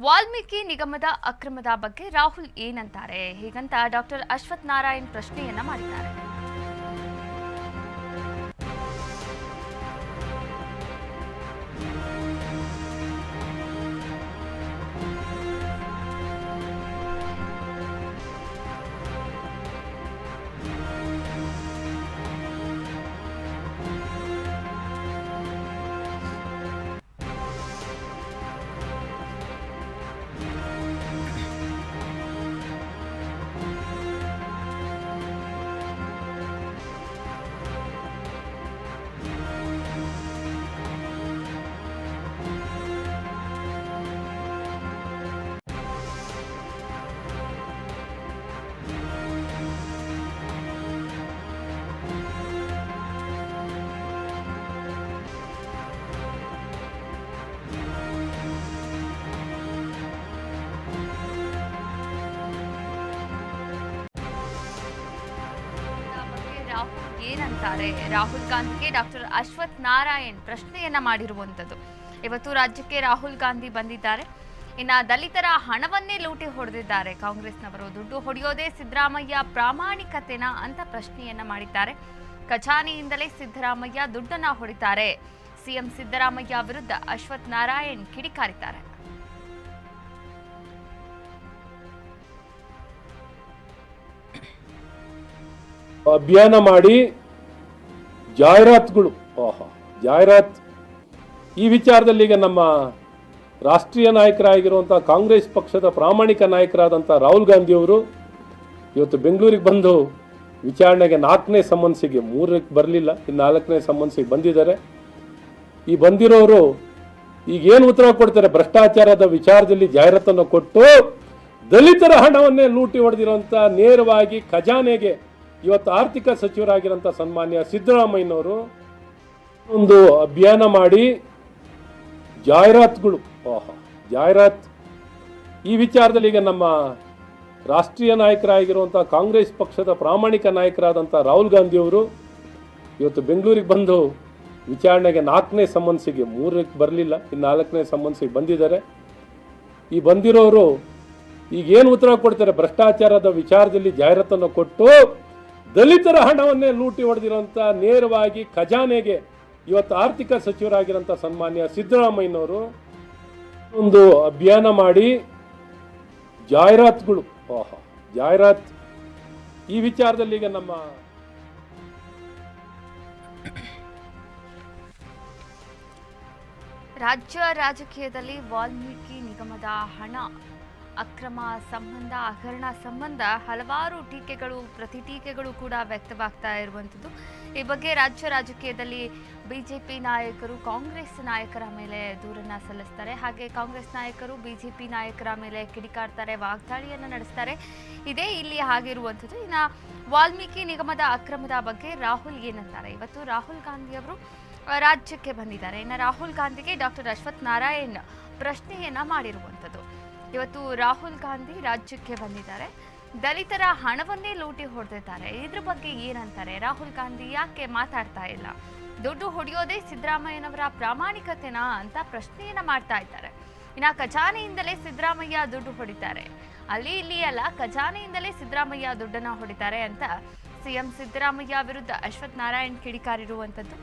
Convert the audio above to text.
ವಾಲ್ಮೀಕಿ ನಿಗಮದ ಅಕ್ರಮದ ಬಗ್ಗೆ ರಾಹುಲ್ ಏನಂತಾರೆ ಹೀಗಂತ ಡಾಕ್ಟರ್ ಅಶ್ವಥ್ ನಾರಾಯಣ್ ಪ್ರಶ್ನೆಯನ್ನ ಮಾಡಿದ್ದಾರೆ. ಏನಂತಾರೆ ರಾಹುಲ್ ಗಾಂಧಿಗೆ ಡಾಕ್ಟರ್ ಅಶ್ವಥ್ ನಾರಾಯಣ್ ಪ್ರಶ್ನೆಯನ್ನ ಮಾಡಿರುವಂತದ್ದು. ಇವತ್ತು ರಾಜ್ಯಕ್ಕೆ ರಾಹುಲ್ ಗಾಂಧಿ ಬಂದಿದ್ದಾರೆ. ಇನ್ನ ದಲಿತರ ಹಣವನ್ನೇ ಲೂಟಿ ಹೊಡೆದಿದ್ದಾರೆ ಕಾಂಗ್ರೆಸ್ನವರು. ದುಡ್ಡು ಹೊಡೆಯೋದೇ ಸಿದ್ದರಾಮಯ್ಯ ಪ್ರಾಮಾಣಿಕತೆನಾ ಅಂತ ಪ್ರಶ್ನೆಯನ್ನ ಮಾಡಿದ್ದಾರೆ. ಖಜಾನೆಯಿಂದಲೇ ಸಿದ್ದರಾಮಯ್ಯ ದುಡ್ಡನ್ನ ಹೊಡಿತಾರೆ. ಸಿಎಂ ಸಿದ್ದರಾಮಯ್ಯ ವಿರುದ್ಧ ಅಶ್ವಥ್ ನಾರಾಯಣ್ ಕಿಡಿಕಾರಿದ್ದಾರೆ. ಅಭಿಯಾನ ಮಾಡಿ ಜಾಹೀರಾತುಗಳು ಜಾಹೀರಾತ್ ಈ ವಿಚಾರದಲ್ಲಿ ಈಗ ನಮ್ಮ ರಾಷ್ಟ್ರೀಯ ನಾಯಕರಾಗಿರುವಂತಹ ಕಾಂಗ್ರೆಸ್ ಪಕ್ಷದ ಪ್ರಾಮಾಣಿಕ ನಾಯಕರಾದಂಥ ರಾಹುಲ್ ಗಾಂಧಿ ಅವರು ಇವತ್ತು ಬೆಂಗಳೂರಿಗೆ ಬಂದು ವಿಚಾರಣೆಗೆ 4ನೇ ಸಮನ್ಸಿಗೆ 3ಕ್ಕೆ ಬರಲಿಲ್ಲ, ಇನ್ನು 4ನೇ ಸಮನ್ಸಿಗೆ ಬಂದಿದ್ದಾರೆ. ಈ ಬಂದಿರೋರು ಈಗ ಏನು ಉತ್ತರ ಕೊಡ್ತಾರೆ? ಭ್ರಷ್ಟಾಚಾರದ ವಿಚಾರದಲ್ಲಿ ಜಾಹೀರಾತನ್ನು ಕೊಟ್ಟು ದಲಿತರ ಹಣವನ್ನೇ ಲೂಟಿ ಹೊಡೆದಿರುವಂಥ ನೇರವಾಗಿ ಖಜಾನೆಗೆ ಇವತ್ತು ಆರ್ಥಿಕ ಸಚಿವರಾಗಿರೋಂಥ ಸನ್ಮಾನ್ಯ ಸಿದ್ದರಾಮಯ್ಯನವರು ಒಂದು ಅಭಿಯಾನ ಮಾಡಿ ಜಾಹೀರಾತುಗಳು ಜಾಹೀರಾತ್ ಈ ವಿಚಾರದಲ್ಲಿ ಈಗ ನಮ್ಮ ರಾಷ್ಟ್ರೀಯ ನಾಯಕರಾಗಿರುವಂಥ ಕಾಂಗ್ರೆಸ್ ಪಕ್ಷದ ಪ್ರಾಮಾಣಿಕ ನಾಯಕರಾದಂಥ ರಾಹುಲ್ ಗಾಂಧಿ ಅವರು ಇವತ್ತು ಬೆಂಗಳೂರಿಗೆ ಬಂದು ವಿಚಾರಣೆಗೆ 4ನೇ ಸಮನ್ಸಿಗೆ 3ಕ್ಕೆ ಬರಲಿಲ್ಲ, ಇನ್ನು 4ನೇ ಸಮನ್ಸಿಗೆ ಬಂದಿದ್ದಾರೆ. ಈ ಬಂದಿರೋರು ಈಗ ಏನು ಉತ್ತರ ಕೊಡ್ತಾರೆ? ಭ್ರಷ್ಟಾಚಾರದ ವಿಚಾರದಲ್ಲಿ ಜಾಹೀರಾತನ್ನು ಕೊಟ್ಟು ದಲಿತರ ಹಣವನ್ನೇ ಲೂಟಿ ಹೊಡೆದಿರುವಂಥ ನೇರವಾಗಿ ಖಜಾನೆಗೆ ಇವತ್ತು ಆರ್ಥಿಕ ಸಚಿವರಾಗಿರೋಂಥ ಸನ್ಮಾನ್ಯ ಸಿದ್ದರಾಮಯ್ಯನವರು ಒಂದು ಅಭಿಯಾನ ಮಾಡಿ ಜಾಹೀರಾತುಗಳು ಜಾಹೀರಾತ್ ಈ ವಿಚಾರದಲ್ಲಿ ಈಗ ನಮ್ಮ ರಾಜ್ಯ ರಾಜಕೀಯದಲ್ಲಿ ವಾಲ್ಮೀಕಿ ನಿಗಮದ ಹಣ ಅಕ್ರಮ ಸಂಬಂಧ ಹಗರಣ ಸಂಬಂಧ ಹಲವಾರು ಟೀಕೆಗಳು ಪ್ರತಿಟೀಕೆಗಳು ಕೂಡ ವ್ಯಕ್ತವಾಗ್ತಾ ಇರುವಂಥದ್ದು. ಈ ಬಗ್ಗೆ ರಾಜ್ಯ ರಾಜಕೀಯದಲ್ಲಿ ಬಿಜೆಪಿ ನಾಯಕರು ಕಾಂಗ್ರೆಸ್ ನಾಯಕರ ಮೇಲೆ ದೂರನ್ನ ಸಲ್ಲಿಸ್ತಾರೆ. ಹಾಗೆ ಕಾಂಗ್ರೆಸ್ ನಾಯಕರು ಬಿಜೆಪಿ ನಾಯಕರ ಮೇಲೆ ಕಿಡಿಕಾಡ್ತಾರೆ, ವಾಗ್ದಾಳಿಯನ್ನು ನಡೆಸ್ತಾರೆ. ಇದೇ ಇಲ್ಲಿ ಆಗಿರುವಂಥದ್ದು. ಇನ್ನು ವಾಲ್ಮೀಕಿ ನಿಗಮದ ಅಕ್ರಮದ ಬಗ್ಗೆ ರಾಹುಲ್ ಏನಂತಾರೆ? ಇವತ್ತು ರಾಹುಲ್ ಗಾಂಧಿ ಅವರು ರಾಜ್ಯಕ್ಕೆ ಬಂದಿದ್ದಾರೆ. ಇನ್ನು ರಾಹುಲ್ ಗಾಂಧಿಗೆ ಡಾಕ್ಟರ್ ಅಶ್ವಥ್ ನಾರಾಯಣ್ ಪ್ರಶ್ನೆಯನ್ನ ಮಾಡಿರುವಂಥದ್ದು. ಇವತ್ತು ರಾಹುಲ್ ಗಾಂಧಿ ರಾಜ್ಯಕ್ಕೆ ಬಂದಿದ್ದಾರೆ. ದಲಿತರ ಹಣವನ್ನೇ ಲೂಟಿ ಹೊಡೆದಿದ್ದಾರೆ. ಇದ್ರ ಬಗ್ಗೆ ಏನಂತಾರೆ? ರಾಹುಲ್ ಗಾಂಧಿ ಯಾಕೆ ಮಾತಾಡ್ತಾ ಇಲ್ಲ? ದುಡ್ಡು ಹೊಡೆಯೋದೇ ಸಿದ್ದರಾಮಯ್ಯನವರ ಪ್ರಾಮಾಣಿಕತೆನಾ ಅಂತ ಪ್ರಶ್ನೆಯನ್ನ ಮಾಡ್ತಾ ಇದ್ದಾರೆ. ಇನ್ನು ಖಜಾನೆಯಿಂದಲೇ ಸಿದ್ದರಾಮಯ್ಯ ದುಡ್ಡು ಹೊಡಿತಾರೆ, ಅಲ್ಲಿ ಇಲ್ಲಿ ಅಲ್ಲ, ಖಜಾನೆಯಿಂದಲೇ ಸಿದ್ದರಾಮಯ್ಯ ದುಡ್ಡನ್ನ ಹೊಡಿತಾರೆ ಅಂತ ಸಿಎಂ ಸಿದ್ದರಾಮಯ್ಯ ವಿರುದ್ಧ ಅಶ್ವಥ್ ನಾರಾಯಣ್ ಕಿಡಿಕಾರಿರುವಂಥದ್ದು.